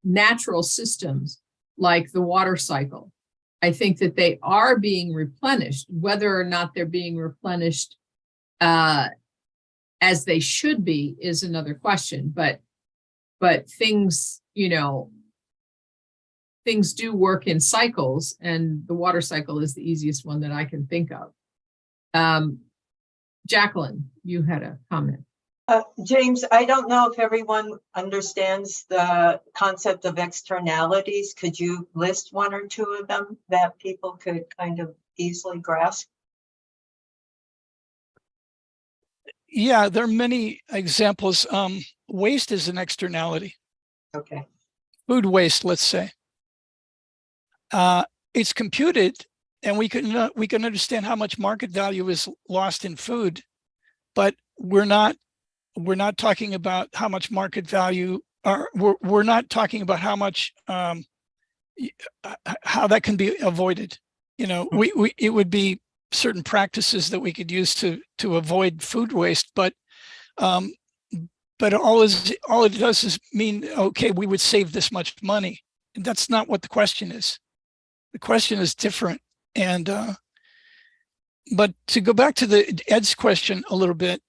Speaker 1: natural systems like the water cycle. I think that they are being replenished. Whether or not they're being replenished as they should be is another question. But things, things do work in cycles, and the water cycle is the easiest one that I can think of. Jacqueline, you had a comment.
Speaker 6: James, I don't know if everyone understands the concept of externalities. Could you list one or two of them that people could kind of easily grasp?
Speaker 3: Yeah, there are many examples. Waste is an externality.
Speaker 6: Okay.
Speaker 3: Food waste, let's say. It's computed, and we can understand how much market value is lost in food, but we're not talking about how much market value, or we're not talking about how much how that can be avoided. It would be certain practices that we could use to avoid food waste, but all it does is mean, okay, we would save this much money, and that's not what the question is. The question is different. And but to go back to Ed's question a little bit,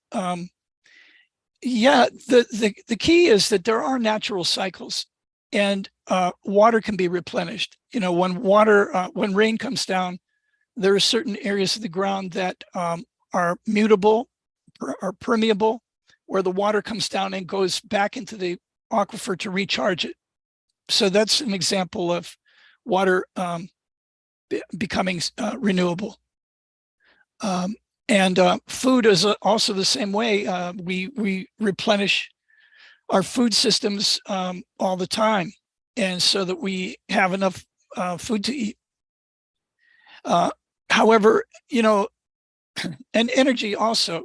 Speaker 3: yeah, the key is that there are natural cycles, and water can be replenished. When rain comes down, there are certain areas of the ground that are mutable, are permeable, where the water comes down and goes back into the aquifer to recharge it. So that's an example of water becoming renewable. And food is also the same way. We replenish our food systems all the time, and so that we have enough food to eat. However, and energy also,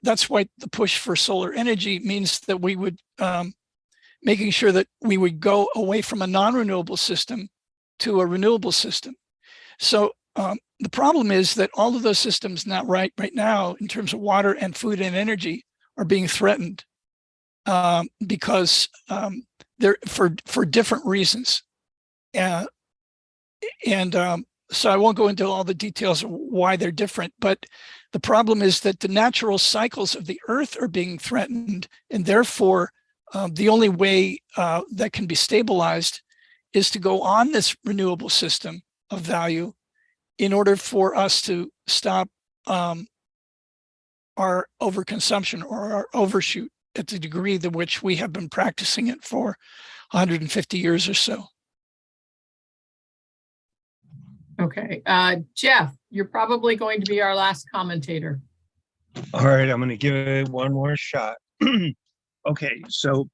Speaker 3: that's why the push for solar energy means that we would, making sure that we would go away from a non-renewable system to a renewable system. So the problem is that all of those systems right now, in terms of water and food and energy, are being threatened because they're for different reasons. So I won't go into all the details of why they're different, but the problem is that the natural cycles of the earth are being threatened, and therefore the only way that can be stabilized is to go on this renewable system of value in order for us to stop our overconsumption or our overshoot at the degree to which we have been practicing it for 150 years or so.
Speaker 1: Okay, Jeff, you're probably going to be our last commentator.
Speaker 13: All right, I'm going to give it one more shot. Okay, so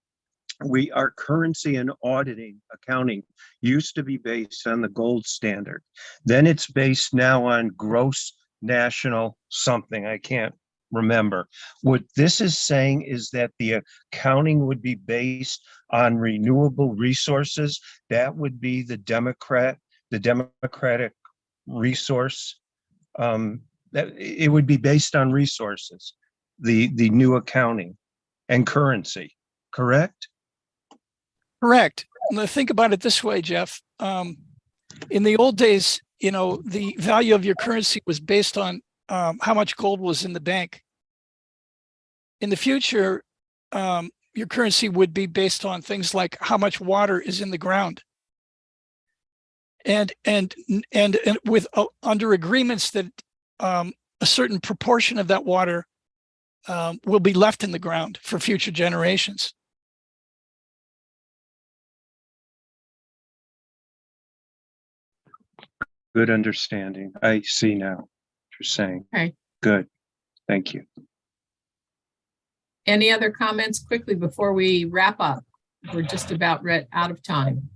Speaker 13: our currency and auditing accounting used to be based on the gold standard. Then it's based now on gross national something. I can't remember. What this is saying is that the accounting would be based on renewable resources. That would be the democratic resource. That it would be based on resources, the new accounting and currency, correct?
Speaker 3: Correct. Think about it this way, Jeff. In the old days, the value of your currency was based on how much gold was in the bank. In the future, your currency would be based on things like how much water is in the ground. And with under agreements that a certain proportion of that water will be left in the ground for future generations.
Speaker 13: Good understanding. I see now what you're saying.
Speaker 1: Okay.
Speaker 13: Good. Thank you.
Speaker 1: Any other comments quickly before we wrap up? We're just about out of time.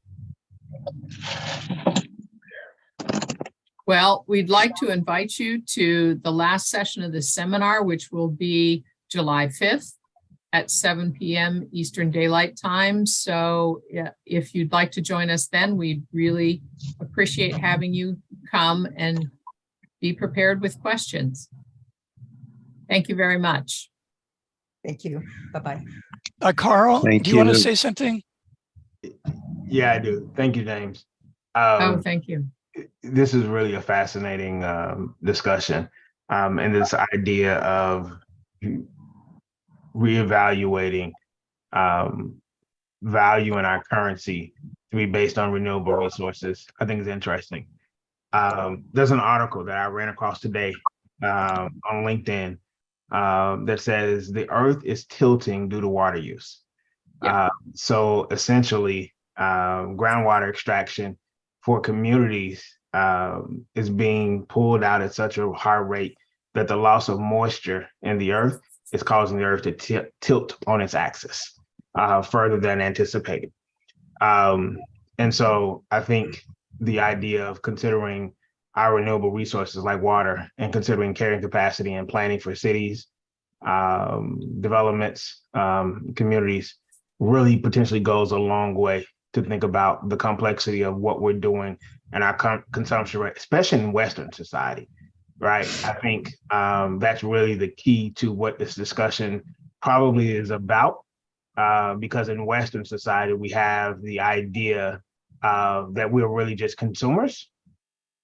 Speaker 1: Well, we'd like to invite you to the last session of the seminar, which will be July 5th at 7 p.m. Eastern Daylight Time. So if you'd like to join us then, we'd really appreciate having you come and be prepared with questions. Thank you very much.
Speaker 4: Thank you. Bye-bye.
Speaker 3: Carl,
Speaker 13: Thank
Speaker 3: do you want to
Speaker 13: you.
Speaker 3: say something?
Speaker 15: Yeah, I do. Thank you, James.
Speaker 1: Oh, thank you.
Speaker 15: This is really a fascinating discussion, and this idea of reevaluating value in our currency to be based on renewable resources, I think is interesting. There's an article that I ran across today on LinkedIn that says the earth is tilting due to water use. So essentially, groundwater extraction for communities is being pulled out at such a high rate that the loss of moisture in the earth is causing the earth to tilt on its axis further than anticipated. And so I think the idea of considering our renewable resources like water and considering carrying capacity and planning for cities, developments, communities really potentially goes a long way to think about the complexity of what we're doing and our consumption rate, especially in Western society, right? I think that's really the key to what this discussion probably is about, because in Western society, we have the idea that we're really just consumers,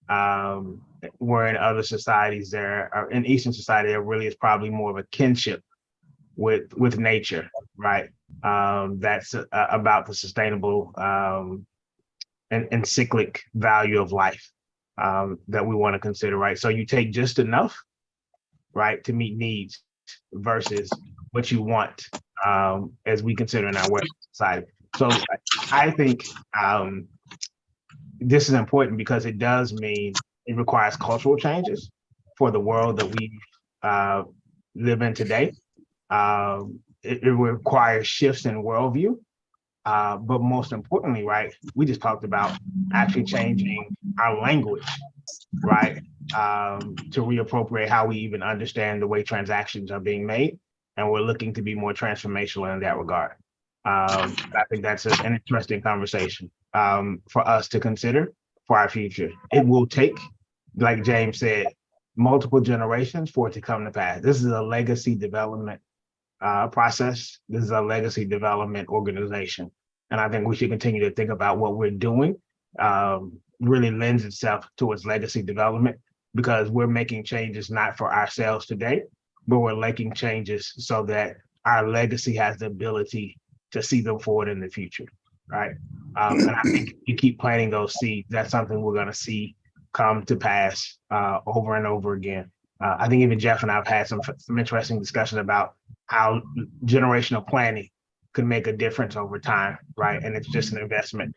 Speaker 15: where in other societies in Eastern society, there really is probably more of a kinship with nature, right? That's about the sustainable and cyclic value of life that we want to consider, right? So you take just enough, right, to meet needs versus what you want as we consider in our Western society. So I think this is important because it does mean it requires cultural changes for the world that we live in today. It requires shifts in worldview, but most importantly, right, we just talked about actually changing our language, right, to reappropriate how we even understand the way transactions are being made, and we're looking to be more transformational in that regard. I think that's an interesting conversation for us to consider for our future. It will take, like James said, multiple generations for it to come to pass. This is a legacy development process. This is a legacy development organization. And I think we should continue to think about what we're doing really lends itself towards legacy development, because we're making changes not for ourselves today, but we're making changes so that our legacy has the ability to see them forward in the future, right? And I think if you keep planting those seeds, that's something we're going to see come to pass over and over again. I think even Jeff and I have had some interesting discussion about how generational planning could make a difference over time, right? And it's just an investment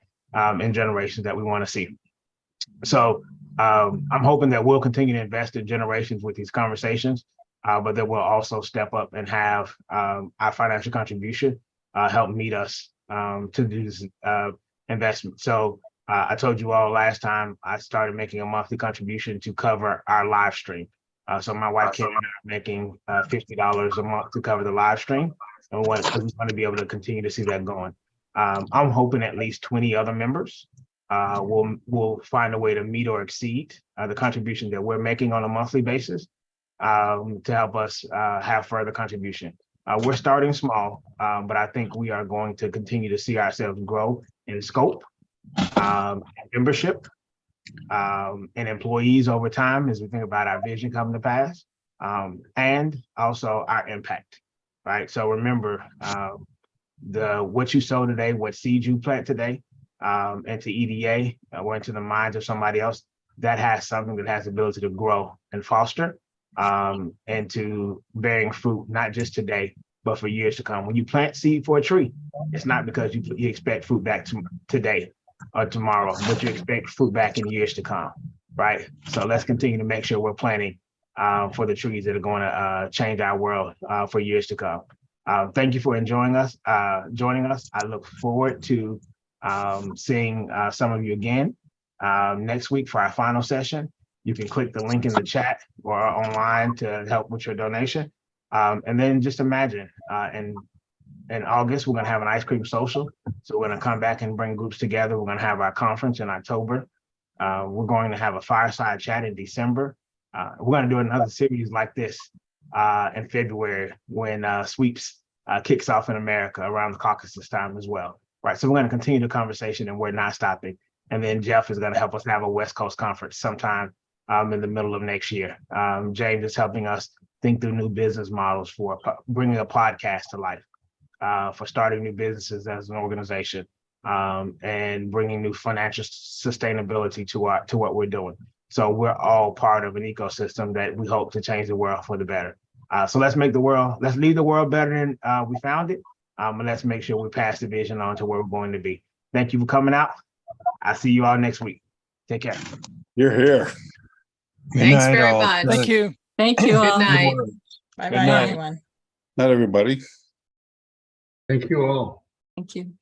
Speaker 15: in generations that we want to see. So I'm hoping that we'll continue to invest in generations with these conversations, but that we'll also step up and have our financial contribution help meet us to do this investment. So I told you all last time I started making a monthly contribution to cover our live stream. So my wife Kim and I are making $50 a month to cover the live stream, and we want to be able to continue to see that going. I'm hoping at least 20 other members will find a way to meet or exceed the contribution that we're making on a monthly basis to help us have further contribution. We're starting small, but I think we are going to continue to see ourselves grow in scope, membership, and employees over time as we think about our vision coming to pass, and also our impact, right? So remember, what you sow today, what seeds you plant today, into EDA or into the minds of somebody else, that has something that has the ability to grow and foster and to bearing fruit, not just today, but for years to come. When you plant seed for a tree, it's not because you expect fruit back today or tomorrow, but you expect fruit back in years to come, right? So let's continue to make sure we're planting for the trees that are going to change our world for years to come. Thank you for joining us. I look forward to seeing some of you again next week for our final session. You can click the link in the chat or online to help with your donation. And then just imagine, in August, we're going to have an ice cream social. So we're going to come back and bring groups together. We're going to have our conference in October. We're going to have a fireside chat in December. We're going to do another series like this in February when sweeps kicks off in America around the caucus time as well. Right. So we're going to continue the conversation, and we're not stopping. And then Jeff is going to help us have a West Coast conference sometime in the middle of next year. James is helping us think through new business models for bringing a podcast to life, for starting new businesses as an organization, and bringing new financial sustainability to what we're doing. So we're all part of an ecosystem that we hope to change the world for the better. So let's leave the world better than we found it. And let's make sure we pass the vision on to where we're going to be. Thank you for coming out. I'll see you all next week. Take care.
Speaker 5: You're here.
Speaker 13: Good
Speaker 1: Thanks
Speaker 13: night,
Speaker 1: very
Speaker 13: all.
Speaker 1: much.
Speaker 3: Thank you.
Speaker 12: Thank you
Speaker 1: Good
Speaker 12: all.
Speaker 1: night.
Speaker 12: Bye
Speaker 5: Good
Speaker 12: bye,
Speaker 5: night.
Speaker 12: everyone.
Speaker 5: Not everybody.
Speaker 11: Thank you all.
Speaker 12: Thank you.